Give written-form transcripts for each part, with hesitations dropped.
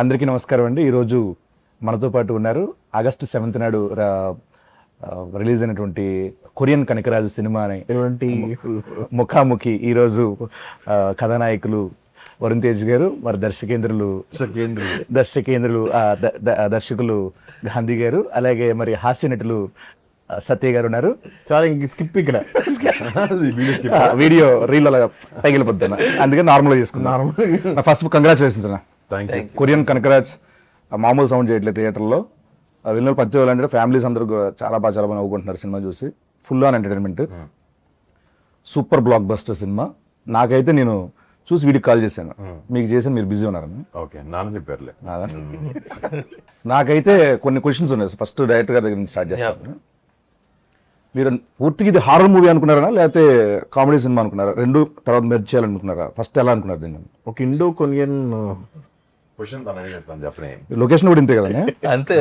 అందరికీ నమస్కారం అండి. ఈరోజు మనతో పాటు ఉన్నారు ఆగస్టు 7th నాడు రిలీజ్ అయినటువంటి కొరియన్ కనకరాజు సినిమా అనేటువంటి ముఖాముఖి. ఈరోజు కథానాయకులు వరుణ్ తేజ్ గారు, మరి దర్శకులు గాంధీ గారు, అలాగే మరి హాస్య నటులు సత్య గారు ఉన్నారు. చాలా స్కిప్ ఇక్కడ వీడియో రీల్ అలా తగిలిపోతున్నా, అందుకే నార్మల్గా చేసుకున్నాను. ఫస్ట్ కంగ్రాచులేషన్స్ అన్న. కొరియన్ కనకరాజ్ మామూలు సౌండ్ చేయట్లేదు థియేటర్లో. వెళ్ళిన పంచేవాళ్ళంటే ఫ్యామిలీస్ అందరూ చాలా బాగా నవ్వుకుంటున్నారు సినిమా చూసి. Full on entertainment, super block buster cinema. నాకైతే నేను చూసి వీడికి కాల్ చేశాను, మీకు చేశాను, మీరు బిజీ ఉన్నారని. ఓకే, నాన్న చెప్పారులే. నాకైతే కొన్ని క్వశ్చన్స్ ఉన్నాయి. ఫస్ట్ డైరెక్టర్ గారి దగ్గర నుంచి స్టార్ట్ చేస్తాను. మీరు పూర్తిగా ఇది హారర్ మూవీ అనుకున్నారా, లేకపోతే కామెడీ సినిమా అనుకున్నారా? రెండు తర్వాత మెర్జ్ చేయాలనుకుంటున్నారా? ఫస్ట్ ఎలా అనుకున్నారు దీన్ని? ఒక ఇండో కొరియన్ లొకేషన్ కూడా ఇంతే కదండి. అంతే,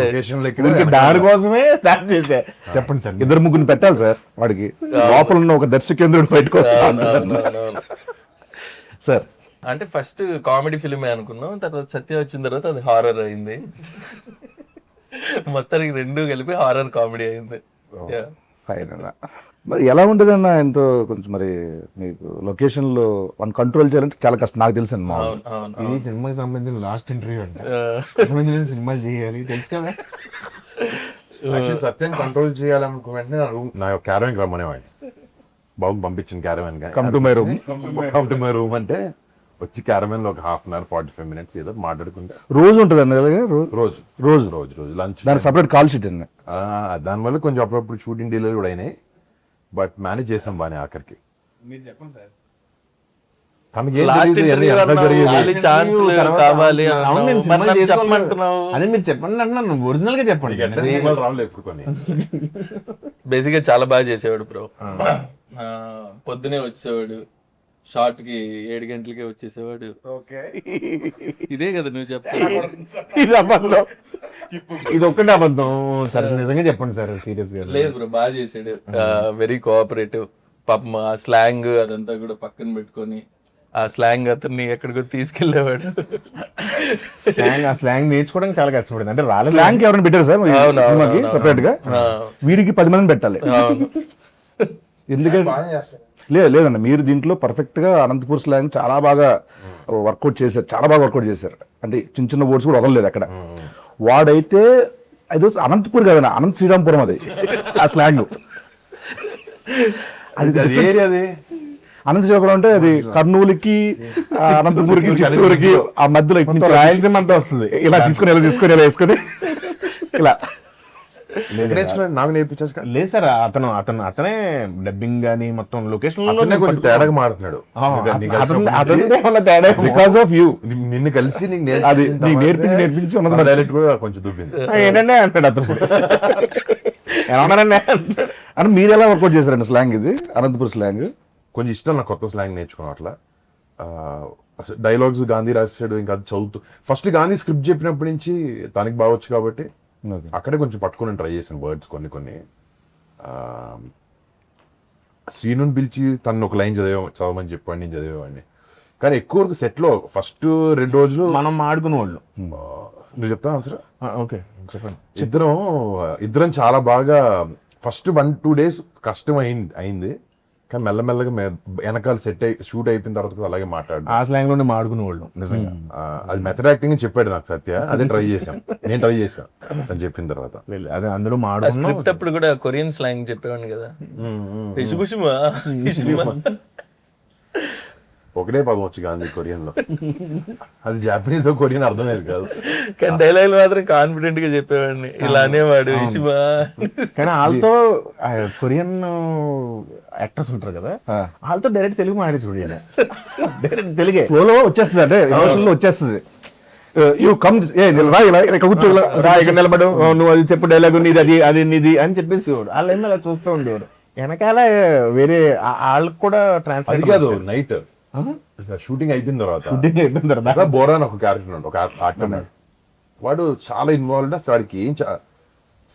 దాని కోసమే స్టార్ట్ చేశా. చెప్పండి సార్. ఇద్దరు ముగ్గురు పెట్టాలి సార్, వాడికి లోపల ఉన్న ఒక దర్శకేంద్రుడు బయటకు వస్తా సార్. అంటే ఫస్ట్ కామెడీ ఫిల్మే అనుకున్నాం, తర్వాత సత్య వచ్చిన తర్వాత అది హారర్ అయింది. మొత్తానికి రెండు కలిపి హారర్ కామెడీ అయింది. మరి ఎలా ఉంటుంది అన్న? ఎంతో కొంచెం మరి మీకు లొకేషన్లో వన్ కంట్రోల్ చేయాలంటే చాలా కష్టం, నాకు తెలుసు అన్న. ఇది సినిమాకి సంబంధించిన లాస్ట్ ఇంటర్వ్యూ అంటే సినిమాలు చేయాలి తెలుసు కదా. సత్యం కంట్రోల్ చేయాలనుకో వెంటనే నా క్యారవాన్ రమ్మనేవాడిని. బాబు పంపించిన caravan come to my room అంటే వచ్చి క్యారవాన్ లో ఒక 1/2 hour 45 minutes ఏదో మాట్లాడుకుంటే రోజు ఉంటుంది అన్న. రోజు రోజు రోజు రోజు లంచ్ దాని సపరేట్ కాల్ షీట్ అన్న. దానివల్ల కొంచెం అప్పుడప్పుడు షూటింగ్ డీలే కూడా అయినాయి, బట్ మేనేజ్ చేసాం బాగా. ఆఖరికి మీరు చెప్పండి సార్. తనకి అదే మీరు చెప్పండి అంటున్నాను, ఒరిజినల్ గా చెప్పండి. రావులే ఎప్పుడు కొన్ని బేసిక్ గా చాలా బాగా చేసేవాడు బ్రో. పొద్దునే వచ్చేవాడు, షార్ట్ కి 7 గంటలకే వచ్చేసేవాడు. ఇదే కదా నువ్వు ఇది అబద్ధం, ఇది ఒక్కటే అబద్ధం. సరే నిజంగా చెప్పండి సార్, సీరియస్ గా. లేదు బ్రో, బాగా చేసాడు. Very cooperative. పాపం ఆ స్లాంగ్ అదంతా కూడా పక్కన పెట్టుకొని ఆ స్లాంగ్ అతన్ని ఎక్కడికో తీసుకెళ్లేవాడు. ఆ స్లాంగ్ నేర్చుకోవడానికి చాలా కష్టపడింది. అంటే రాలేదు. స్లాంగ్ ఎవరైనా పెట్టారు సార్ సినిమాకి సపరేట్ గా? వీడికి 10 మందిని పెట్టాలి. ఎందుకంటే లేదన్న, మీరు దీంట్లో పర్ఫెక్ట్ గా అనంతపూర్ స్లాంగ్ చాలా బాగా వర్కౌట్ చేశారు, చాలా బాగా వర్కౌట్ చేశారు. అంటే చిన్న చిన్న వర్డ్స్ కూడా వదలలేదు అక్కడ. వాడైతే అది అనంతపూర్ కదన్న, అనంత శ్రీరాంపురం అది ఆ స్లాంగ్. అది అనంత శ్రీరాంపురం అంటే అది కర్నూలుకి, అనంతపూర్కి, చిత్తూరుకి ఆ మధ్యలో రాయలసీమ అంతా వస్తుంది. ఇలా తీసుకొని ఇలా వేసుకొని ఇలా నాకు నేర్పించా. లేదు సార్, అతనే డబ్బింగ్ గానీ మొత్తం లొకేషన్ కొంచెం తేడాగా మాట్లాడుతున్నాడు. Because of you. నిన్ను కలిసి అది నీకు నేర్పించి ఉన్నది డైరెక్ట్ కూడా కొంచెం దూపింది. ఏంటంటే అంటాడు అతను. అని మీరు ఎలా వర్కౌట్ చేశారండి స్లాంగ్? ఇది అనంతపూర్ స్లాంగ్ కొంచెం ఇష్టం నాకు, కొత్త స్లాంగ్ నేర్చుకున్నాం. అట్లా డైలాగ్స్ గాంధీ రాసాడు, ఇంకా అది చదువుతూ ఫస్ట్ గాంధీ స్క్రిప్ట్ చెప్పినప్పటి నుంచి తనకి బాగొచ్చు కాబట్టి అక్కడే కొంచెం పట్టుకుని ట్రై చేశాను వర్డ్స్ కొన్ని. శ్రీనుని పిలిచి తను ఒక లైన్ చదవమని చెప్పాడు, నేను చదివేవాడిని. కానీ ఎక్కువ వరకు సెట్లో ఫస్ట్ 2 రోజులు మనం ఆడుకునే వాళ్ళు. నువ్వు చెప్తావు ఆన్సర్? ఓకే చెప్పండి. ఇద్దరం చాలా బాగా ఫస్ట్ 1-2 days కష్టం అయింది, కానీ మెల్లమెల్లగా వెనకాల షూట్ అయిపోయిన తర్వాత కూడా అలాగే మాట్లాడు. ఆ స్లాంగ్ లోనే మాడుకునే వాళ్ళు నిజంగా. అది మెథడ్ యాక్టింగ్ చెప్పాడు నాకు సత్య, అదే ట్రై చేశాను. నేను ట్రై చేశాను అని చెప్పిన తర్వాత. అదే అందులో స్క్రిప్ట్ అప్పుడు కూడా కొరియన్ స్లాంగ్ చెప్పేవాడిని కదా. ఒకటే పదం వచ్చి గాంధీ కొరియన్ లో, అది జాపనీస్ కొరియన్ అర్థమయ్యేది కాదు. కానీ డైలాగ్ మాత్రం కాన్ఫిడెంట్ గా చెప్పేవాడిని, ఇలా అనేవాడు. కానీ వాళ్ళతో కొరియన్ యాక్టర్స్ ఉంటారు కదా, వాళ్ళతో డైరెక్ట్ తెలుగు మాట్లాడి చూడాలి. డైరెక్ట్ తెలుగే ఫ్లోలో వచ్చేస్తుంది, అంటే ఎమోషన్లో వచ్చేస్తుంది. యూ కమ్ కూర్చో, నిలబడు, నువ్వు అది చెప్పు డైలాగ్, నీది అది నీది అని చెప్పేసి వాళ్ళు ఏమో అలా చూస్తూ ఉండేవారు. వెనకాల వేరే వాళ్ళకి కూడా ట్రాన్స్ఫర్ కాదు. నైట్ షూటింగ్ అయిపోయిన తర్వాత బోరా అని ఒక క్యారెక్టర్ ఉంటాడు, ఒక యాక్టర్. వాడు చాలా ఇన్వాల్వ్డ్. అసలు వాడికి ఏం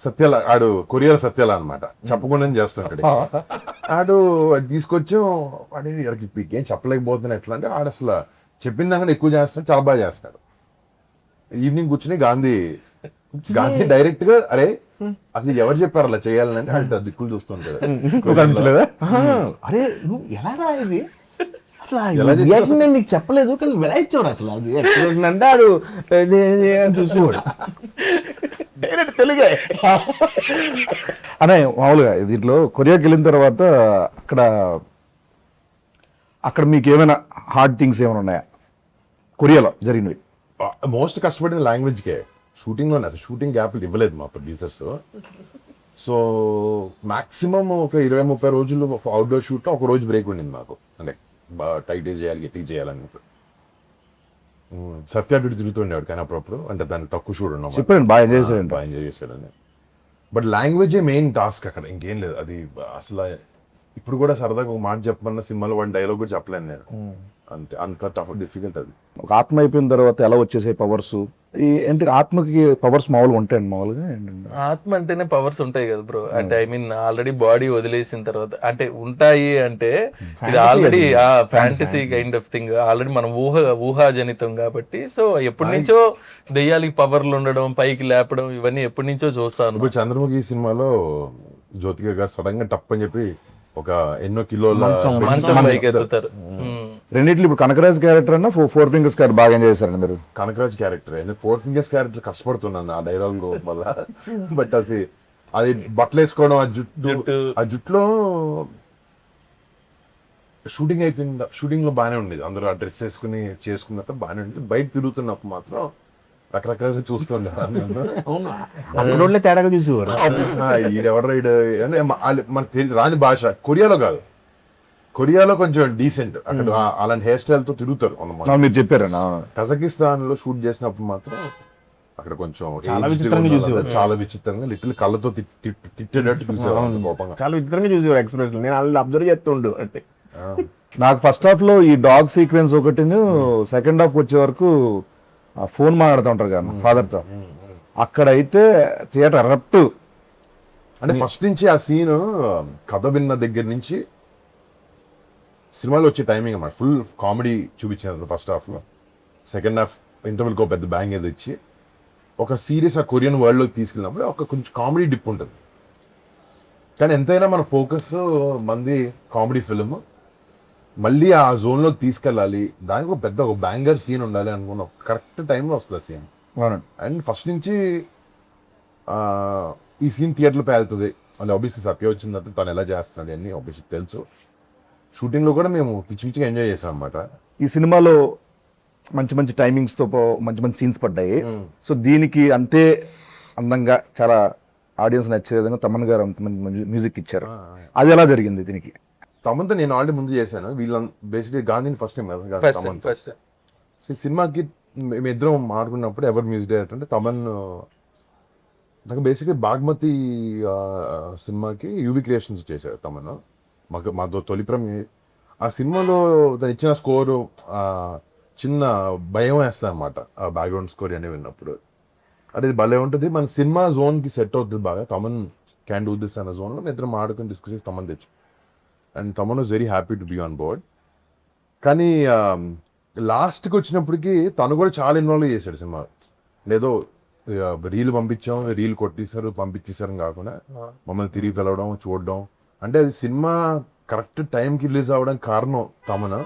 సత్యాల, ఆడు కొరియర్ సత్యాల అనమాట, చెప్పకుండా చేస్తుంటాడు. ఆడు తీసుకొచ్చి వాడికి ఏం చెప్పలేకపోతున్నా ఎట్లా అంటే, ఆడు అసలు చెప్పిన దానికన్నా ఎక్కువ చేస్తాడు, చాలా బాగా చేస్తాడు. ఈవినింగ్ కూర్చుని గాంధీ డైరెక్ట్ గా అరే అసలు ఎవరు చెప్పారు అలా చేయాలని అంటే అంటే దిక్కులు చూస్తుంటాడు. అనిపించలేదా? అరే నువ్వు ఎలాగా ఇది అసలు రియాక్షన్ నేను నీకు చెప్పలేదు కానీ ఎలా ఇచ్చేవాడు అసలు అది ఎక్స్ప్రెషన్ అంటే ఆడు చూసేవాడు డైరెక్ట్ తెలుగే. అనే మామూలుగా దీంట్లో కొరియాకి వెళ్ళిన తర్వాత అక్కడ మీకు ఏమైనా హార్డ్ థింగ్స్ ఏమైనా ఉన్నాయా కొరియాలో జరిగినవి? మోస్ట్ కష్టపడింది లాంగ్వేజ్కే. షూటింగ్ లోనే అసలు షూటింగ్ గ్యాప్లు ఇవ్వలేదు మా ప్రొడ్యూసర్స్. సో మాక్సిమం ఒక 20-30 రోజులు అవుట్డోర్ షూట్ లో ఒక రోజు బ్రేక్ ఉండింది మాకు. అంటే టైట్ చేయాలి గట్టి చేయాలని సత్య అటు తిరుగుతుండేవాడు కానీ అప్పుడప్పుడు అంటే దాన్ని తక్కువ షూట్ ఉన్నాం చెప్పండి బాగా ఎంజాయ్ చేశారండి. బాగా ఎంజాయ్ చేశాడని. బట్ లాంగ్వేజే మెయిన్ టాస్క్ అక్కడ, ఇంకేం లేదు. అది అసలు ఇప్పుడు కూడా సరదాగా ఒక మాట చెప్పమన్న సినిమాలో వాడి డైలాగ్ కూడా చెప్పలేను నేను. అంతే, అంత టఫ్ డిఫికల్ట్ అది. ఒక ఆత్మ అయిపోయిన తర్వాత ఎలా వచ్చేసాయి పవర్స్? ఏంటి ఆత్మకి పవర్స్ మామూలుగా ఉంటాయండి మామూలుగా? ఆత్మ అంటేనే పవర్స్ ఉంటాయి కదా బ్రో. అంటే ఐ మీన్ ఆల్రెడీ బాడీ వదిలేసిన తర్వాత అంటే ఉంటాయి అంటే ఇది already fantasy kind of thing. Already మనం ఊహాజనితం కాబట్టి. సో ఎప్పటి నుంచో దెయ్యాలకి పవర్లు ఉండడం, పైకి లేపడం, ఇవన్నీ ఎప్పటి నుంచో చూస్తాను. ఇప్పుడు చంద్రముఖి సినిమాలో జ్యోతిక గారు సడన్ గా టప్ అని చెప్పి ఒక ఎన్నో కిలోల మంచం పైకి ఎత్తుతారు. రెండిట్లు ఇప్పుడు కనకరాజ్ క్యారెక్టర్ అన్న 4 fingers క్యారెక్టర్ బాగా ఎంజాయ్ చేశారండి మీరు? కనకరాజ్ క్యారెక్టర్ 4 fingers క్యారెక్టర్ కష్టపడుతున్నాను ఆ డైలాగ్ వల్ల. బట్ అది బట్టలు వేసుకోవడం, ఆ జుట్టులో షూటింగ్ అయిపోయింది. షూటింగ్ లో బాగానే ఉండేది, అందరూ ఆ డ్రెస్ వేసుకుని చేసుకున్న బాగానే ఉండేది. బయట తిరుగుతున్నప్పుడు మాత్రం రకరకాలుగా చూస్తుండే అందులో తేడాగా చూసేవారు. ఈడెవడ మన రాని భాష కొరియాలో కాదు, కొరియాలో కొంచెం డీసెంట్. అక్కడ అలాంటి హెయిర్ స్టైల్ తో తిరుగుతారు అన్నమాట. మీరు చెప్పారన్నా. కజకిస్తాన్ లో షూట్ చేసినప్పుడు మాత్రం అక్కడ కొంచెం చాలా విచిత్రంగా చూసేవారు. చాలా విచిత్రంగా లిటిల్ కళ్ళతో తిట్టేటట్టు చూసేవారు, కోపంగా. చాలా విచిత్రంగా చూసేవారు ఎక్స్ప్రెషన్. నేను వాళ్ళని అబ్జర్వ్ చేస్తుండు అంటే. నాకు ఫస్ట్ హాఫ్ లో ఈ డాగ్ సీక్వెన్స్ ఒకటి, సెకండ్ హాఫ్ వచ్చే వరకు ఫోన్ మాట్లాడుతూ ఉంటారు కదా ఫాదర్ తో, అక్కడైతే థియేటర్ ఎరప్ట్. అంటే ఫస్ట్ నుంచి ఆ సీన్ కథ విన్న దగ్గర నుంచి సినిమాలో వచ్చే టైమింగ్ అన్నమాట. ఫుల్ కామెడీ చూపించారు ఫస్ట్ హాఫ్ లో. సెకండ్ హాఫ్ ఇంటర్వెల్కి ఒక పెద్ద బ్యాంగ్ ఏదో ఇచ్చి ఒక సీరియస్ ఆ కొరియన్ వరల్డ్ లోకి తీసుకెళ్ళినప్పుడు ఒక కొంచెం కామెడీ డిప్ ఉంటుంది. కానీ ఎంతైనా మన ఫోకస్ మంది కామెడీ ఫిల్మ్, మళ్ళీ ఆ జోన్లోకి తీసుకెళ్ళాలి, దానికి ఒక పెద్ద ఒక బ్యాంగర్ సీన్ ఉండాలి అనుకున్న కరెక్ట్ టైంలో వస్తుంది ఆ సీన్. అండ్ ఫస్ట్ నుంచి ఈ సీన్ థియేటర్లో పేలుతుంది. మళ్ళీ ఆబ్వియస్లీ సత్య వచ్చిందంటే తను ఎలా చేస్తున్నాడు అన్నీ ఆబ్వియస్లీ తెలుసు. షూటింగ్లో కూడా మేము పిచ్చి పిచ్చిగా ఎంజాయ్ చేసాం అనమాట. ఈ సినిమాలో మంచి మంచి టైమింగ్స్తో మంచి మంచి సీన్స్ పడ్డాయి. సో దీనికి అంతే అందంగా చాలా ఆడియన్స్ నచ్చే విధంగా తమన్ గారు అంత మంచి మ్యూజిక్ ఇచ్చారు. అది ఎలా జరిగింది దీనికి? తమన్తో నేను ఆల్రెడీ ముందు చేశాను. వీళ్ళ బేసిక్లీ గాంధీని ఫస్ట్ టైం కదా తమన్. సో సినిమాకి మేమిద్దరం మాట్లాడుకున్నప్పుడు ఎవరు మ్యూజిక్ డైరెక్టర్ అంటే తమన్. నాకు బేసిక్లీ బాగ్మతి సినిమాకి యూవి క్రియేషన్స్ చేశాడు తమన్. మాతో తొలిప్రం. ఆ సినిమాలో తను ఇచ్చిన స్కోరు చిన్న భయం వేస్తుంది అనమాట, ఆ బ్యాక్గ్రౌండ్ స్కోర్ అని విన్నప్పుడు. అది భలే ఉంటుంది, మన సినిమా జోన్కి సెట్ అవుతుంది బాగా. తమన్ క్యాన్ డూ దిస్ అన్న జోన్లో మేము ఇద్దరం ఆడుకుని డిస్కస్ చేసి తమన్ తెచ్చు. And Thaman was very happy to be on board. కానీ లాస్ట్కి వచ్చినప్పటికీ తను కూడా చాలా ఇన్వాల్వ్ చేశాడు సినిమా. లేదో రీల్ పంపించాం, రీల్ కొట్టేశారు, పంపించేశారు కాకుండా మమ్మల్ని తిరిగి పిలవడం, చూడడం. అంటే అది సినిమా కరెక్ట్ టైంకి రిలీజ్ అవ్వడానికి కారణం తమన్.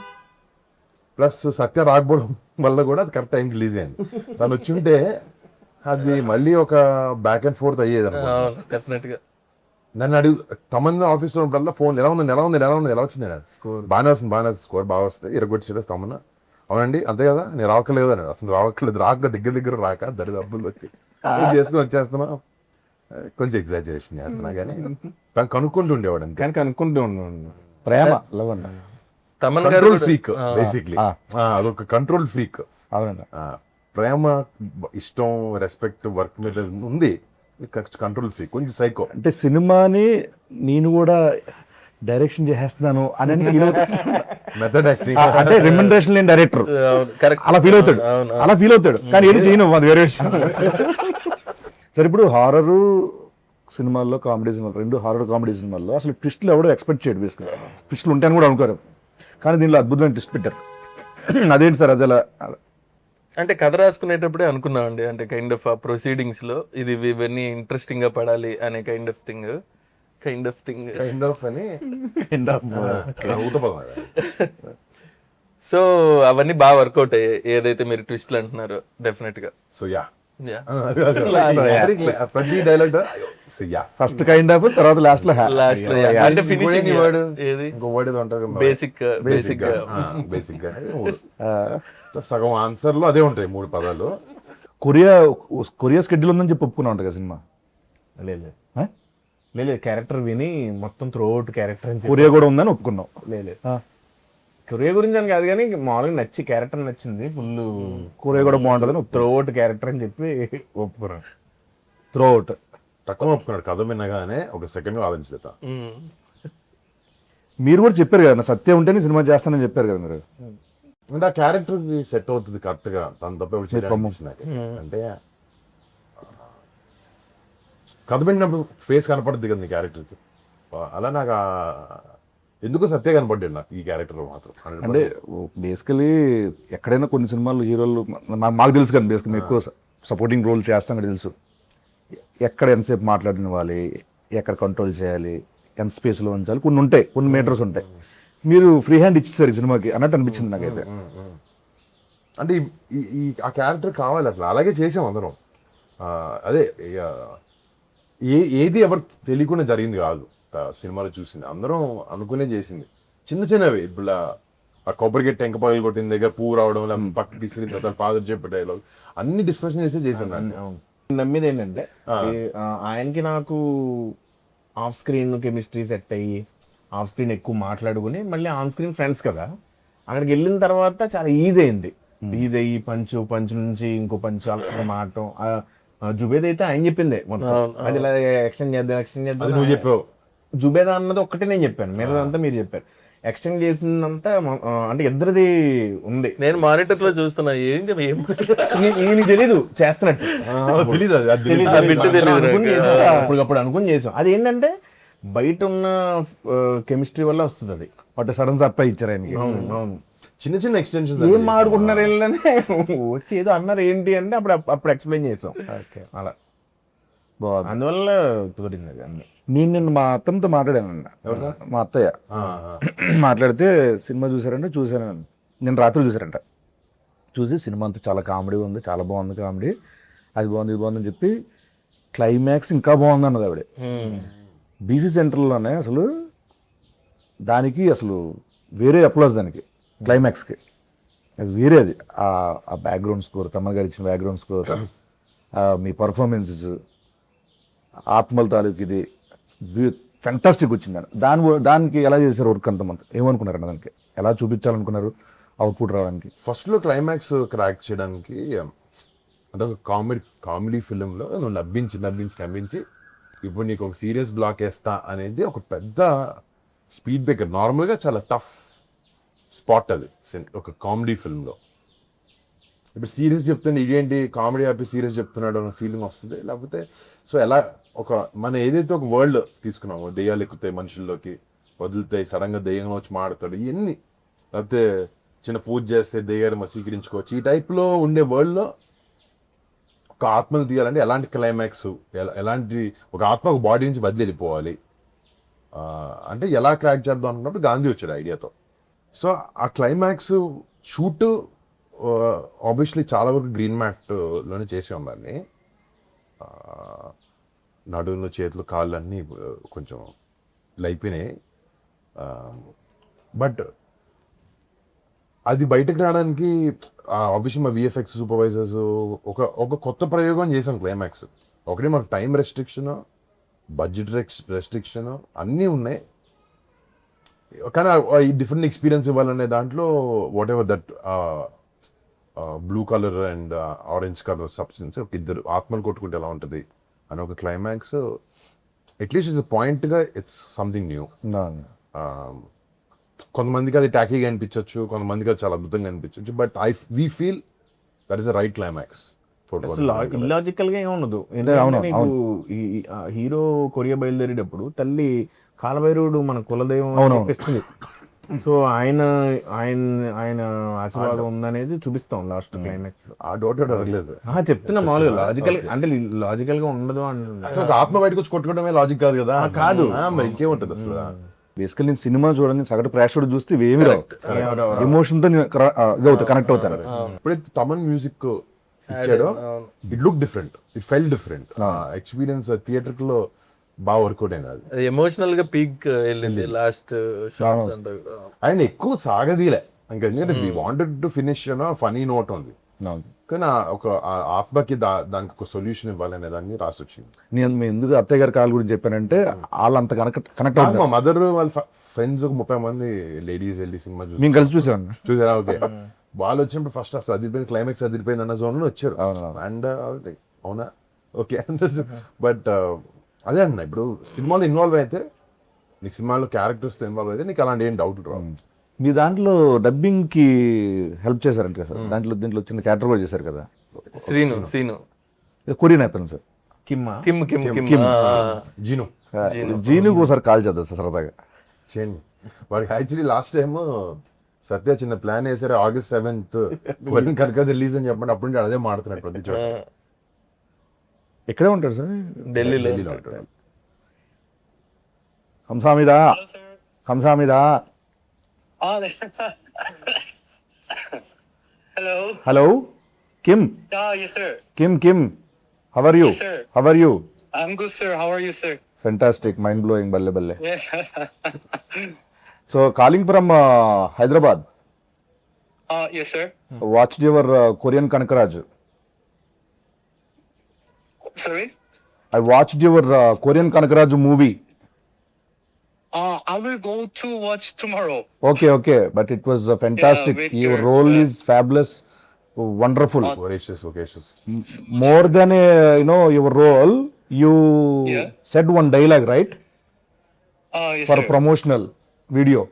ప్లస్ సత్య రాకపోవడం వల్ల కూడా అది కరెక్ట్ టైంకి రిలీజ్ అయింది. తను వచ్చి ఉంటే అది మళ్ళీ ఒక బ్యాక్ అండ్ ఫోర్త్ అయ్యేది డెఫినెట్గా. నన్ను అడుగు తమన్ ఆఫీస్లో ఉన్నప్పుడల్లా ఫోన్ ఎలా ఉంది ఎలా వచ్చింది బాగానే వస్తుంది స్కోర్ బాగా వస్తుంది ఇరగొచ్చేది తమన్. అవునండి అంతే కదా, నేను రావట్లేదు అని. అసలు రావట్లేదు, దగ్గర రాక దరిదబ్బులు వచ్చి చేసుకుని వచ్చేస్తున్నా. కొంచెం ఎగ్జాజరేషన్ చేస్తున్నా కానీ తను కనుక్కుంటూ ఉండేవాడు. అంతే, కానీ కనుక్కుంటూ ఉన్నాను. ప్రేమ లవ్ అండి. Control freak basically. అదొక కంట్రోల్ ఫ్రీక్. అవునండి. ప్రేమ, ఇష్టం, రెస్పెక్ట్, వర్క్ మీద ఉంది. కంట్రోల్ ఫ్రీక్, కొంచెం సైకో. అంటే సినిమాని నేను కూడా డైరెక్షన్ చేస్తున్నాను అని మెథడ్ యాక్టింగ్ అంటే రెమ్యునరేషన్ లేని డైరెక్టర్ అలా ఫీల్ అవుతాడు కానీ ఏది చేయను, అది వేరే విషయం. సరే, ఇప్పుడు హారర్ సినిమాల్లో, కామెడీ సినిమాలు, రెండు హారర్ కామెడీ సినిమాల్లో అసలు ట్విస్ట్లు ఎవడో ఎక్స్పెక్ట్ చేయడు. బేసిక్గా ట్విస్ట్లు ఉంటాయని కూడా అనుకోరు, కానీ దీనిలో అద్భుతమైన ట్విస్ట్ పెట్టారు. అదేంటి సార్ అది? అలా అంటే కథ రాసుకునేటప్పుడే అనుకున్నామండి, అంటే కైండ్ ఆఫ్ ఆ ప్రొసీడింగ్స్ లో ఇవన్నీ ఇంట్రెస్టింగ్ గా పడాలి అనే kind of thing kind of అని ఊతపదం అది. సో అవన్నీ బాగా వర్కౌట్ అయ్యాయి, ఏదైతే మీరు ట్విస్ట్లు అంటున్నారో డెఫినెట్ గా. So yeah Yeah. ప్రతి dialogue so yeah first kind of, తర్వాత లాస్ట్ లో Last లో, yeah. అంటే ఫినిషింగ్ వర్డ్ ఏది ఇంకో వర్డ్ ఏదో ఉంటుంది బేసిక్ బేసిక్ గా సగం ఆన్సర్ లో అదే ఉంటాయి 3 పదాలు. కొరియా స్కెడ్యూల్ ఉందని చెప్పి ఒప్పుకున్నా ఉంటుంది కదా సినిమా. లేదు ఆ? లేదు, క్యారెక్టర్ విని మొత్తం త్రూ అవుట్ క్యారెక్టర్ అని చెప్పి కొరియా కూడా ఉందని ఒప్పుకున్నాం. లేదు కొరియా గురించి అని కాదు కానీ మామూలుగా నచ్చి క్యారెక్టర్ నచ్చింది ఫుల్. కొరియా కూడా బాగుంటుందని త్రూ అవుట్ క్యారెక్టర్ అని చెప్పి ఒప్పుకున్నాను. Throw out. తక్కువ ఒప్పుకున్నాడు, కథ వినగానే ఒక సెకండ్ ఆలోచించలేత. మీరు కూడా చెప్పారు కదా, నా సత్యం ఉంటేనే సినిమా చేస్తానని చెప్పారు కదా మీరు. అంటే ఆ క్యారెక్టర్ సెట్ అవుతుంది కరెక్ట్ గా, తను తప్ప ఎవరు చేయడానికి నాకు. అంటే కథ విన్నప్పుడు ఫేస్ కనపడుతుంది కదా నీ క్యారెక్టర్కి, అలా నాకు ఎందుకు సత్య కనపడ్డాడు నాకు ఈ క్యారెక్టర్ మాత్రం. అంటే బేసికలీ ఎక్కడైనా కొన్ని సినిమాలు హీరోలు మాకు తెలుసు కానీ బేసికలీ మేము ఎక్కువ సపోర్టింగ్ రోల్ చేస్తాం కదా తెలుసు. ఎక్కడ ఎంతసేపు మాట్లాడినవ్వాలి, ఎక్కడ కంట్రోల్ చేయాలి, ఎంత స్పేస్లో ఉంచాలి, కొన్ని ఉంటాయి, కొన్ని మీటర్స్ ఉంటాయి. మీరు ఫ్రీ హ్యాండ్ ఇచ్చేసారు ఈ సినిమాకి అన్నట్టు అనిపించింది నాకైతే. అంటే ఈ ఆ క్యారెక్టర్ కావాలి అసలు, అలాగే చేసాం అందరం. అదే ఏది ఎవరు తెలియకుండా జరిగింది కాదు, సినిమాలో చూసింది అందరం అనుకునే చేసింది. చిన్న చిన్నవి ఇప్పుడు ఆ కొబ్బరికెట్ టెంక పగలు కొట్టిన దగ్గర పువ్వు రావడం, లేకపోతే పక్కకి తీసుకుని తర్వాత ఫాదర్ చెప్పే డైలాగ్ అన్ని డిస్కషన్ చేసే చేసాను. నమ్మేది ఏంటంటే ఆయనకి నాకు ఆఫ్ స్క్రీన్ కెమిస్ట్రీ సెట్ అయ్యి ఆఫ్ స్క్రీన్ ఎక్కువ మాట్లాడుకుని మళ్ళీ ఆన్ స్క్రీన్ ఫ్రెండ్స్ కదా, అక్కడికి వెళ్ళిన తర్వాత చాలా ఈజీ అయింది. ఈజీ అయ్యి పంచ్ నుంచి ఇంకో పంచ్ అలా మారటం. జుబేద్ అయితే ఆయన చెప్పిందే మొత్తం, అది ఇలా ఎక్స్టెండ్ చేద్దాం నువ్వు చెప్పావు. జుబేదా అన్నది ఒక్కటే నేను చెప్పాను, మిగతాదంతా మీరు చెప్పారు. ఎక్స్టెండ్ చేసిందంతా అంటే ఇద్దరిది ఉంది. నేను మానిటర్ లో చూస్తున్నా, నీకు తెలీదు చేస్తున్నట్టు, అప్పుడు అనుకుని చేసాం. అది ఏంటంటే బయట ఉన్న కెమిస్ట్రీ వల్ల వస్తుంది అది. వాటి సడన్ సర్ప్రైజ్ ఇచ్చారు ఆయనకి. అవును, చిన్న చిన్న ఎక్స్టెన్షన్స్ ఏం ఆడుకుంటున్నారు వెళ్ళనే వచ్చి ఏదో అన్నారు ఏంటి అంటే అప్పుడు ఎక్స్ప్లెయిన్ చేసాం. అలా బాగుంది, అందువల్ల కుదిరింది అది అన్నీ. నేను నిన్న మా అత్తమ్మతో మాట్లాడాను, మా అత్తయ్య మాట్లాడితే సినిమా చూసారంటే చూసాను, నేను రాత్రి చూసారంట. చూసి సినిమా అంతా చాలా కామెడీ ఉంది, చాలా బాగుంది కామెడీ, అది బాగుంది ఇది బాగుంది అని చెప్పి క్లైమాక్స్ ఇంకా బాగుంది అన్నది ఆవిడ. బీసీ సెంటర్లోనే అసలు దానికి అసలు వేరే అప్లాస్ దానికి క్లైమాక్స్కి, అది వేరే. అది ఆ బ్యాక్గ్రౌండ్ స్కోర్, తమ్మగారు గారు ఇచ్చిన బ్యాక్గ్రౌండ్ స్కోర్, మీ పర్ఫార్మెన్సెస్, ఆత్మల తాలూకు ఇది ఫెంటాస్టిక్ వచ్చింది. దానికి ఎలా చేశారు వర్క్ అంతమంది, ఏమనుకున్నారండి దానికి, ఎలా చూపించాలనుకున్నారు అవుట్పుట్ రావడానికి? ఫస్ట్లో క్లైమాక్స్ క్రాక్ చేయడానికి అదొక కామెడీ ఫిలింలో నువ్వు నవ్వించి ఇప్పుడు నీకు ఒక సీరియస్ బ్లాక్ వేస్తా అనేది ఒక పెద్ద స్పీడ్ బ్రేకర్. నార్మల్గా చాలా టఫ్ స్పాట్ అది ఒక కామెడీ ఫిల్మ్లో. ఇప్పుడు సీరియస్ చెప్తుంటే ఇదేంటి కామెడీ ఆపి సీరియస్ చెప్తున్నాడు అన్న ఫీలింగ్ వస్తుంది. లేకపోతే సో ఎలా మనం ఏదైతే ఒక వరల్డ్ తీసుకున్నామో, దెయ్యాలు ఎక్కుతాయి మనుషుల్లోకి, వదులుతాయి, సడన్గా దెయ్యంలో వచ్చి మాడతాడు, ఇవన్నీ, లేకపోతే చిన్న పూజ చేస్తే దెయ్యాలు మసీకరించుకోవచ్చు, ఈ టైప్లో ఉండే వరల్డ్లో ఒక ఆత్మను తీయాలంటే ఎలాంటి క్లైమాక్స్, ఎలాంటి ఒక ఆత్మ ఒక బాడీ నుంచి వదిలి వెళ్ళిపోవాలి అంటే ఎలా క్రాక్ చేద్దాం అనుకున్నప్పుడు గాంధీ వచ్చాడు ఐడియాతో. సో ఆ క్లైమాక్స్ షూట్ ఆబ్వియస్లీ చాలా వరకు గ్రీన్ మ్యాట్లోనే చేసాం దాన్ని. నడుములు, చేతులు, కాళ్ళు అన్నీ కొంచెం లైపోయినాయి. బట్ అది బయటకు రావడానికి ఆబ్వియస్లీ మా విఎఫ్ఎక్స్ సూపర్వైజర్స్ ఒక కొత్త ప్రయోగం చేసాం క్లైమాక్స్. ఒకటి మాకు టైం రెస్ట్రిక్షన్, బడ్జెట్ రెస్ట్రిక్షన్ అన్నీ ఉన్నాయి, కానీ ఈ డిఫరెంట్ ఎక్స్పీరియన్స్ ఇవ్వాలనే దాంట్లో what ever that blue colour and orange colour substance, ఒక ఇద్దరు ఆత్మలు కొట్టుకుంటే ఎలా ఉంటుంది అని ఒక క్లైమాక్స్. అట్లీస్ట్ ఇట్స్ పాయింట్గా ఇట్స్ సంథింగ్ న్యూ. కొంతమందికి అది టాకీగా అనిపించవచ్చు, కొంతమందికి అది చాలా అద్భుతంగా అనిపించవచ్చు, but we feel that is the right climax. Illogical గా ఏముండదు. హీరో కొరియా బయలుదేరేటప్పుడు తల్లి కాలభైరవుడు మన కులదైవం అనిపిస్తుంది. సో ఆయన ఆయన ఆయన ఆశీర్వాదం ఉందనేది చూపిస్తాం లాస్ట్ క్లైమాక్స్ లో. ఆ డౌట్ అడగలేదు. చెప్తున్నా మామూలుగా లాజికల్ అంటే లాజికల్ గా ఉండదు అంటున్నా. అసలు ఒక ఆత్మ బయటకు వచ్చి కొట్టుకోవడమే లాజిక్ కాదు కదా. కాదు. మరి ఇంకేముంటది అసలు. బేసికల్ నేను సినిమా చూడండి సగటు ప్రేక్షకుడు చూస్తే ఇవేమి రావు, ఎమోషన్ తో కనెక్ట్ అవుతారు. ఎప్పుడైతే తమన్ మ్యూజిక్ ఇచ్చాడో it look different, it fell different. Experience theatre లో బాగా వర్కౌట్ అయింది. అది ఎమోషనల్ గా పీక్ వెళ్ళింది లాస్ట్ షాట్స్ అంతా. ఆయన ఎక్కువ సాగదీలే ఇంకా, ఎందుకంటే we wanted to finish funny note ఉంది, కానీ ఒక ఆత్మకి దానికి ఒక సొల్యూషన్ ఇవ్వాలనే దాన్ని రాసి వచ్చింది. నేను ఎందుకు అత్తయ్య గారి కాల్ గురించి చెప్పానంటే వాళ్ళంత కనెక్ట్ అవుతుంది. మా మదర్ వాళ్ళ ఫ్రెండ్స్ ఒక 30 మంది లేడీస్ వెళ్ళి సినిమా మేము కలిసి చూసాను. చూసారా? ఓకే. వాళ్ళు వచ్చినప్పుడు ఫస్ట్ అసలు అదిరిపోయింది, క్లైమాక్స్ అదిరిపోయింది అన్న జోన్ లో వచ్చారు. అండ్ అవునా ఓకే. బట్ అదే అన్న, ఇప్పుడు సినిమాలో ఇన్వాల్వ్ అయితే నీకు సినిమాలో క్యారెక్టర్స్ ఇన్వాల్వ్ అయితే నీకు అలాంటి ఏం డౌట్ రావు. మీ దాంట్లో డబ్బింగ్ కి హెల్ప్ చేశారంట కదా సార్, దీంట్లో చిన్న క్యారెక్టర్ కూడా చేశారు కదా, సీను కొరియన్ అయిపోయింది సార్. కిమ్మా కిమ్ కిమ్ కిమ్ జీను జీనుకు ఒకసారి కాల్ చేద్దాం సార్ సరదాగా. చేయండి. వాడికి యాక్చువల్లీ లాస్ట్ టైమ్ సత్య చిన్న ప్లాన్ వేసారు, August 7th కొరియన్ కనక రిలీజ్ అని చెప్పండి. అప్పుడు అదే మాడుతున్నాడు ప్రతి చోట. ఎక్కడే ఉంటాడు సార్? ఢిల్లీలో ఉంటాడు. కంసామిదా కంసామిదా. Hello. Hello Kim. Yes, sir. Kim how are you? Yes, sir. How are you? I'm good, sir. How are you, sir? Fantastic, mind blowing, బల్లె బల్లె. Yeah. So calling from Hyderabad. Yes, sir. Watched your Korean Kanagaraj. Sorry. I watched your Korean Kanakaraj movie. I will go to watch tomorrow. Okay, but it was fantastic. with Your your, role is fabulous, wonderful. Voracious. More than your role, you Yeah. said one dialogue, right? Yes, For sir. promotional video.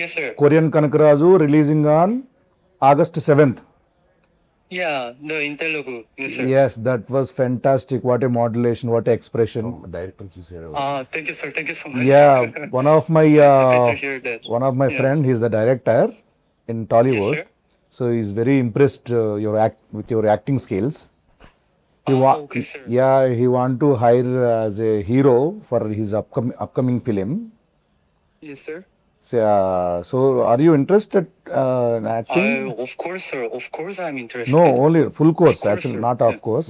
Yes, sir. Korean Kanakaraju releasing on August 7th. Yeah, in Telugu. Yes, sir. Yes, that was fantastic. What a modulation, what a expression. Director చూసాడు. Thank you, sir. Thank you so much. Yeah, one of my Happy to hear that. one of my friend, he's the director in Tollywood. Yes, sir. So he's very impressed with your acting skills. Okay, sir. Yeah, he want to hire as a hero for his upcoming film. Yes, sir. So are you interested in acting? Of course, sir. Of course, I'm interested. No, only full course, course, actually, sir. not off course.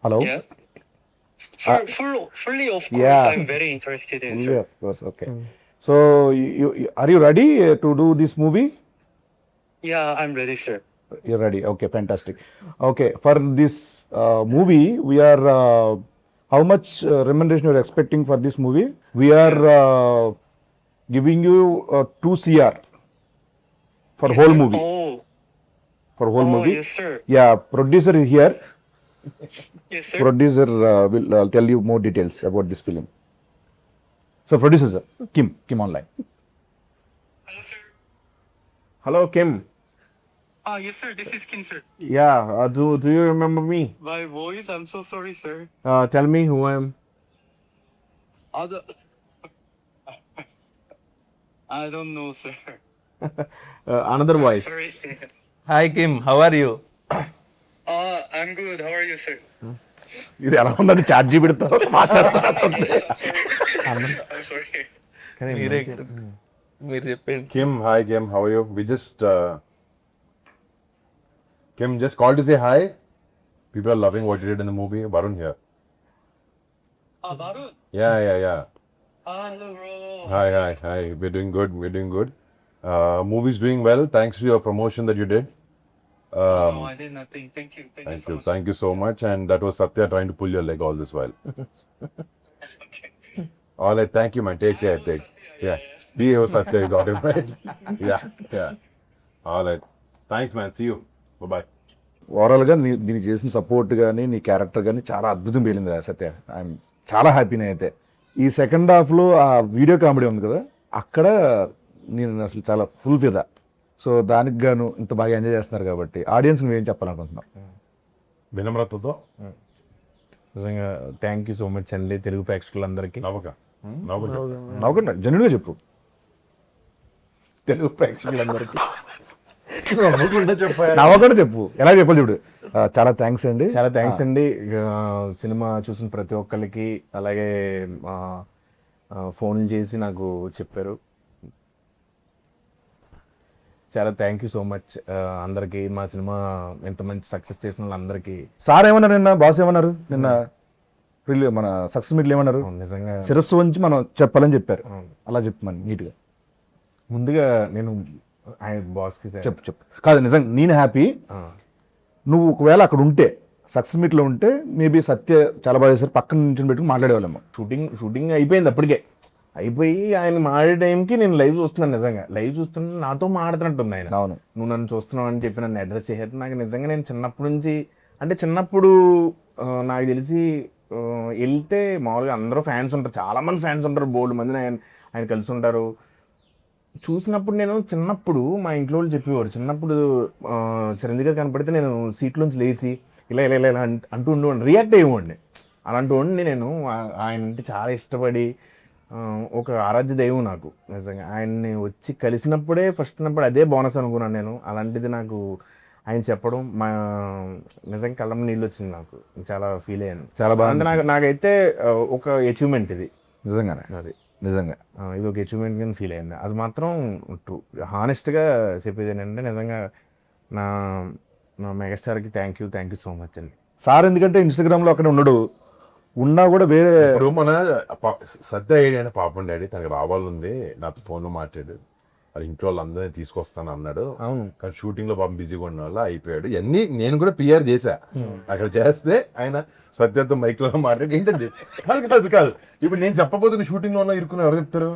Hello? Yeah. Fully, of course, Yeah. I'm very interested in, Yeah, sir. of course. Okay. So are you ready to do this movie? Yeah, I'm ready, sir. You're ready. Okay, fantastic. Okay, for this movie, we are how much remuneration you're expecting for this movie? We are giving you 2 CR for Yes, whole sir. movie. For whole Oh, movie. yes, sir. Yeah, producer is here. Yes, sir. Producer will tell you more details about this film. So producer sir, Kim online. Hello, sir. Hello Kim. Yes, sir. This is Kim, sir. Yeah do you remember me? My voice, I'm so sorry, sir. Tell me who I am. I don't know, sir. Another voice. Sorry. Hi Kim, how are you? I'm good. How are you, sir? ఇది ఎలా ఉందని chat జీబీతో మాట్లాడుతున్నారు. I'm sorry. మీరు చెప్పండి. Hi Kim, how are you? We just Kim just called to say hi. People are loving what you did in the movie. Varun here. Varun. Yeah. Hello, bro. Hi. We're doing good. Movie's doing well thanks to your promotion that you did. No, I did nothing. Thank you so much. Thank you so much. And that was Satya trying to pull your leg all this while. Okay. All right, thank you, man. Take care. Yeah. Be here, Satya. You got it right. Yeah. All right. Thanks, man. See you. Bye. ఓవరాల్గా దీనికి చేసిన support కానీ నీ character కానీ చాలా అద్భుతం పేలింది సత్య. I'm చాలా హ్యాపీనే అయితే. ఈ సెకండ్ హాఫ్లో ఆ వీడియో కామెడీ ఉంది కదా, అక్కడ నేను అసలు చాలా ఫుల్ ఫిదా. సో దానికి గాను ఇంత బాగా ఎంజాయ్ చేస్తున్నారు కాబట్టి ఆడియన్స్ నువ్వేం చెప్పాలనుకుంటున్నావు? వినమ్రతతో నిజంగా థ్యాంక్ యూ సో మచ్ అండి తెలుగు ప్రేక్షకులందరికీ. నవ్వక నవ్వకుండా జెన్యూన్గా చెప్పు. తెలుగు ప్రేక్షకులందరికీ నవ్వకుండా చెప్పాలి. నవ్వకుండా చెప్పు, ఎలా చెప్పాలి చూడు. చాలా థ్యాంక్స్ అండి. చాలా థ్యాంక్స్ అండి. సినిమా చూసిన ప్రతి ఒక్కరికి, అలాగే ఫోన్లు చేసి నాకు చెప్పారు. చాలా థ్యాంక్ యూ సో మచ్ అందరికి. మా సినిమా ఎంత మంచి సక్సెస్ చేసిన వాళ్ళందరికీ. సార్ ఏమన్నారు నిన్న, బాస్ ఏమన్నారు నిన్న మన సక్సెస్ మీట్లు ఏమన్నారు? నిజంగా శిరస్సు వంచి మనం చెప్పాలని చెప్పారు. అలా చెప్పమని నీట్గా ముందుగా నేను ఆయన బాస్కి చెప్పు. కాదు నిజంగా నేను హ్యాపీ. నువ్వు ఒకవేళ అక్కడ ఉంటే, సక్సెస్ మీట్లో ఉంటే, మేబీ సత్య చాలా బాగా చేశారు, పక్కన నుంచి పెట్టుకుని మాట్లాడేవాళ్ళేమో. షూటింగ్ అయిపోయింది, అప్పటికే అయిపోయి ఆయన మాడే టైంకి నేను లైవ్ చూస్తున్నాను. నిజంగా లైవ్ చూస్తున్నా నాతో మాడుతున్నట్టుంది ఆయన. అవును, నువ్వు నన్ను చూస్తున్నావు అని చెప్పి నన్ను అడ్రస్ చేశారు. నాకు నిజంగా నేను చిన్నప్పటి నుంచి, అంటే చిన్నప్పుడు నాకు తెలిసి వెళ్తే మామూలుగా అందరూ ఫ్యాన్స్ ఉంటారు, చాలా మంది ఫ్యాన్స్ ఉంటారు, బోల్డ్ మంది ఆయన కలిసి ఉంటారు. చూసినప్పుడు నేను చిన్నప్పుడు మా ఇంట్లో వాళ్ళు చెప్పేవారు, చిన్నప్పుడు చిరంజీవి గారు కనపడితే నేను సీట్లోంచి లేచి ఇలా ఇలా ఇలా అంటూ ఉండేవాడిని, రియాక్ట్ అయ్యేవాడిని. అలాంటి వాడిని నేను. ఆయన అంటే చాలా ఇష్టపడి, ఒక ఆరాధ్య దైవం నాకు నిజంగా. ఆయన్ని వచ్చి కలిసినప్పుడే ఫస్ట్ ఉన్నప్పుడు అదే బోనస్ అనుకున్నాను నేను. అలాంటిది నాకు ఆయన చెప్పడం నిజంగా కళ్ళం నీళ్ళు వచ్చింది, నాకు చాలా ఫీల్ అయ్యాను. చాలా బాగా. అంటే నాకైతే ఒక అచీవ్మెంట్ ఇది, నిజంగానే. అది నిజంగా ఇది ఒక అచీవ్మెంట్ కింద ఫీల్ అయింది. అది మాత్రం ట్రూ. హానెస్ట్గా చెప్పేది ఏంటంటే నిజంగా నా మెగాస్టార్కి థ్యాంక్ యూ సో మచ్ అండి. సార్ ఎందుకంటే ఇన్స్టాగ్రామ్లో అక్కడ ఉండడు, ఉన్నా కూడా వేరే. ఇప్పుడు మన సత్య ఏడి పాపం డాడీ తనకి రావాలంది, నాతో ఫోన్లో మాట్లాడు, అది ఇంట్లో వాళ్ళందరినీ తీసుకొస్తాను అన్నాడు. అవును, కానీ షూటింగ్ లో పాపం బిజీగా ఉన్న వల్ల అయిపోయాడు. ఇవన్నీ నేను కూడా పిఆర్ చేశా. అక్కడ చేస్తే ఆయన సత్యతో మైక్ లో మాట్లాడి ఏంటండి కాదు ఇప్పుడు నేను చెప్పబోతున్న షూటింగ్ లో ఇరుక్కున్నా ఎవరు చెప్తారు?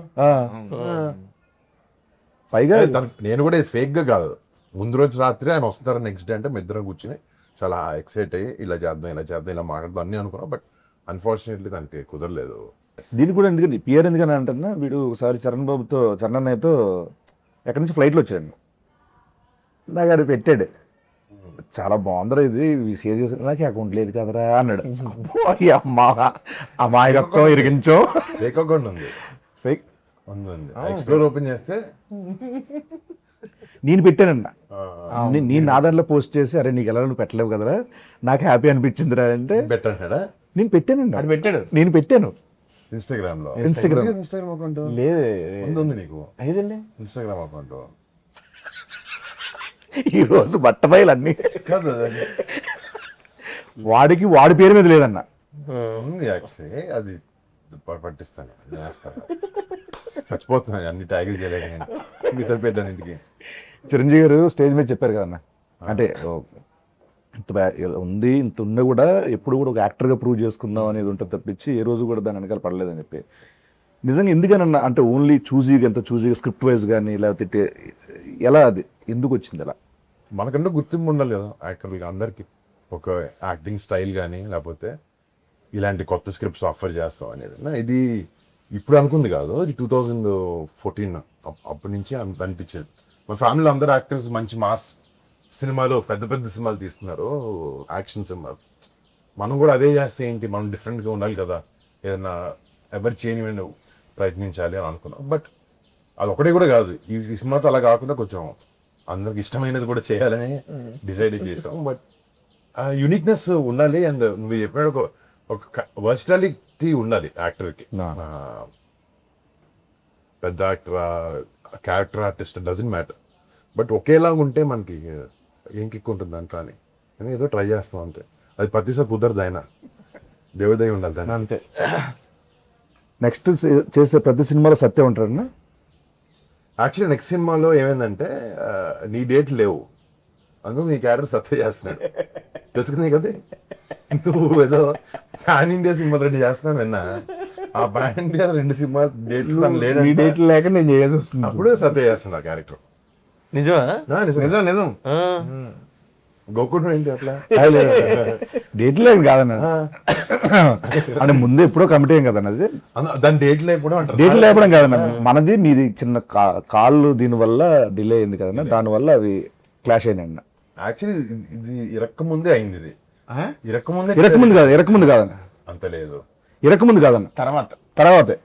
పైగా నేను కూడా ఫేక్ గా కాదు, ముందు రోజు రాత్రి ఆయన వస్తారు, నెక్స్ట్ డే అంటే మీ ఇద్దరం కూర్చుని చాలా ఎక్సైట్ అయ్యి ఇలా చేద్దాం ఇలా మాట్లాడదాం అన్నీ అనుకున్నాం. బట్ అన్ఫార్చునేట్లీ తనకి కుదరలేదు. దీనికి కూడా ఎందుకంటే పిఆర్ ఎందుకని అంటున్నా, వీడు ఒకసారి చరణ్ అన్నయ్యతో ఎక్కడి నుంచి ఫ్లైట్లో వచ్చాడు, నాకు అది పెట్టాడు, చాలా బాగుందిరా ఇది షేర్ చేసి, నాకు అకౌంట్ లేదు కదరా అన్నాడు. అమాయకత్వం ఇరిగించో. ఫేక్ అకౌంట్ ఉంది, ఫేక్ ఉంది. ఎక్స్ప్లోర్ ఓపెన్ చేస్తే నేను పెట్టానన్నా, నేను నా దాంట్లో పోస్ట్ చేసి, అరే నీకు ఎలా నువ్వు పెట్టలేవు కదరా, నాకు హ్యాపీ అనిపించిందిరా అంటే పెట్టాడా? నేను పెట్టానండి, అది పెట్టాడు, నేను పెట్టాను ఇన్స్టాగ్రామ్ లో. ఇన్స్టాగ్రామ్ అకౌంట్ లేదు ఉంది నీకు? ఐదండి ఇన్స్టాగ్రామ్ అకౌంట్ ఈ రోజు బట్టబయలు అన్ని కాదు, వాడి పేరు మీద లేదన్న, ఉంది యాక్చువల్లీ. అది పట్టిస్తాను, చేస్తాను, చచ్చిపోతున్నాను అన్ని ట్యాగిల్ చేయలేక మిగతా పెట్టాను ఇంటికి. చిరంజీవి గారు స్టేజ్ మీద చెప్పారు కదన్న, అంటే ఇంత ఉంది, ఇంత ఉన్నా కూడా ఎప్పుడు కూడా ఒక యాక్టర్గా ప్రూవ్ చేసుకుందాం అనేది ఉంటుంది తప్పించి ఏ రోజు కూడా దాని వెనకాల పడలేదని చెప్పి. నిజంగా ఎందుకనన్నా, అంటే ఓన్లీ చూజీగా, ఎంత చూజీగా స్క్రిప్ట్ వైజ్ కానీ లేకపోతే ఎలా, అది ఎందుకు వచ్చింది అలా? మనకంటే గుర్తింపు ఉండాలి కదా యాక్టర్గా, అందరికీ ఒక యాక్టింగ్ స్టైల్ కానీ లేకపోతే ఇలాంటి కొత్త స్క్రిప్ట్స్ ఆఫర్ చేస్తాం అనేది. ఇది ఇప్పుడు అనుకుంది కాదు, ఇది 2014 అప్పటి నుంచి అనిపించేది. మన ఫ్యామిలీలో అందరు యాక్టర్స్ మంచి మాస్ సినిమాలు, పెద్ద పెద్ద సినిమాలు తీస్తున్నారు, యాక్షన్ సినిమాలు. మనం కూడా అదే చేస్తే ఏంటి, మనం డిఫరెంట్గా ఉండాలి కదా, ఏదైనా ఎవరు చేయని ప్రయత్నించాలి అని అనుకున్నాం. బట్ అది ఒకటే కూడా కాదు, ఈ సినిమాతో అలా కాకుండా కొంచెం అందరికి ఇష్టమైనది కూడా చేయాలని డిసైడ్ చేసాం. బట్ యూనిక్నెస్ ఉండాలి, అండ్ నువ్వు చెప్పిన ఒక వర్సిటాలిటీ ఉండాలి యాక్టర్కి. పెద్ద actor, character artist doesn't matter, but ఒకేలాగా ఉంటే మనకి ఏం కిక్ ఉంటుంది దాంట్లో అని ఏదో ట్రై చేస్తాం అంతే. అది ప్రతిసారి కుదరదు, ఆయన దేవుదై ఉండాలి దాన్ని అంతే. నెక్స్ట్ చేసే ప్రతి సినిమాలో సత్యం ఉంటారన్న. యాక్చువల్లీ నెక్స్ట్ సినిమాలో ఏమైందంటే నీ డేట్ లేవు, అందుకు నీ క్యారెక్టర్ సత్య చేస్తున్నాడు, తెలుసుకుంది కదా. నువ్వు ఏదో పాన్ ఇండియా సినిమాలు రెడీ చేస్తున్నావు విన్నా, ఆ పాన్ ఇండియా 2 సినిమాలు డేట్లు డేట్లు లేక నేను చేయాల్సి వస్తుంది. అప్పుడు సత్య చేస్తున్నాడు ఆ క్యారెక్టర్. నిజమా? నిజం నిజం. గోకుడు ఏంటి అట్లా డేట్ లేదు కాదన్న, అంటే ముందే ఎప్పుడో కమిటీ అయ్యాం కదన్న, అది దాని డేట్ లేకపోవడం అంటారు. డేట్ లేకపోవడం కాదన్న, మనది మీది చిన్న కాళ్ళు దీనివల్ల డిలే అయింది కదన్న, దానివల్ల అవి క్లాష్ అయినాయి అన్న. యాక్చువల్లీ ఇది ఇరక్కముందే అయింది, ఇది ఇరకముందు కాదన్న, అంత లేదు, ఇరకముందు కాదన్న, తర్వాతే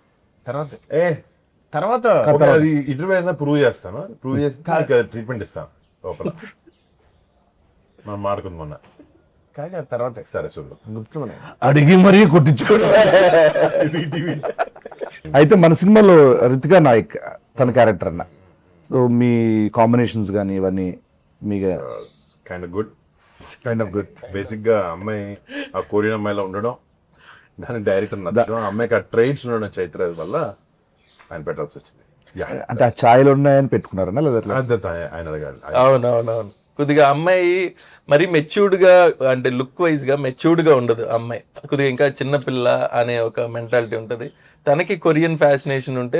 తర్వాతే ఏ తర్వాత ఓకే, అది ఇంటర్వ్యూ అయినా ప్రూవ్ చేస్తాను. ప్రూవ్ చేసి ట్రీట్మెంట్ ఇస్తాను లోపల. మనం మాడుకుంది మొన్న. కాగా తర్వాత సరే చూద్దాం. గుర్తున్నాయి. అడిగి మరీ కొట్టించుకోవడం. అయితే మన సినిమాలో రితికా నాయక్ తన క్యారెక్టర్ అన్న, సో మీ కాంబినేషన్స్ కానీ ఇవన్నీ మీకు కైండ్ ఆఫ్ గుడ్. బేసిక్ గా అమ్మాయి ఆ కొరియన్ అమ్మాయిలో ఉండడం, దాని డైరెక్టర్ నచ్చడం, ఆ అమ్మాయికి ఆ ట్రైట్స్ ఉండడం చైత్ర వల్ల ఆయన పెట్టాల్సి వచ్చింది. అంటే ఆ ఛాయలు ఉన్నాయని పెట్టుకున్నారన్నా లేదా ఎట్లా? ఆయన అడగాలి. అవునవునవును. కొద్దిగా అమ్మాయి మరి మెచ్యూర్డ్ గా, అంటే లుక్ వైజ్ గా మెచ్యూర్డ్ గా ఉండదు అమ్మాయి, కొద్దిగా ఇంకా చిన్నపిల్ల అనే ఒక మెంటాలిటీ ఉంటది. తనకి కొరియన్ ఫ్యాసినేషన్ ఉంటే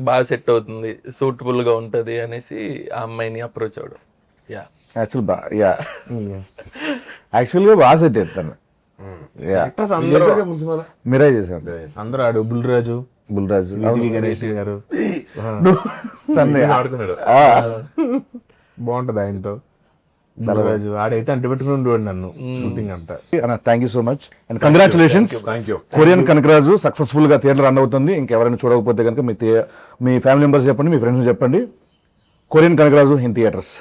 బాగా సెట్ అవుతుంది, సూటబుల్ గా ఉంటది అనేసి ఆ అమ్మాయిని అప్రోచ్ అవడం. యా యాక్చువల్గా బాగా సెట్ చేస్తాను. యాక్టర్స్ అందరూ మీరే చేశాను. అందరూ ఆడు బుల్రాజు, బుల్రాజు గణేష్ గారు ఆడుతున్నాడు. బాగుంటది ఆయనతో. బుల్రాజు ఆడైతే అంటి పెట్టుకుని ఉండేవాడు నన్ను షూటింగ్ అంతా. Thank you so much and congratulations. Thank you. Korean Kanakaraju సక్సెస్ఫుల్ గా థియేటర్ రన్ అవుతుంది. ఇంకెవరైనా చూడకపోతే కనుక మీ ఫ్యామిలీ మెంబర్స్ చెప్పండి, మీ ఫ్రెండ్స్ చెప్పండి. Korean Kanakaraju in theatres.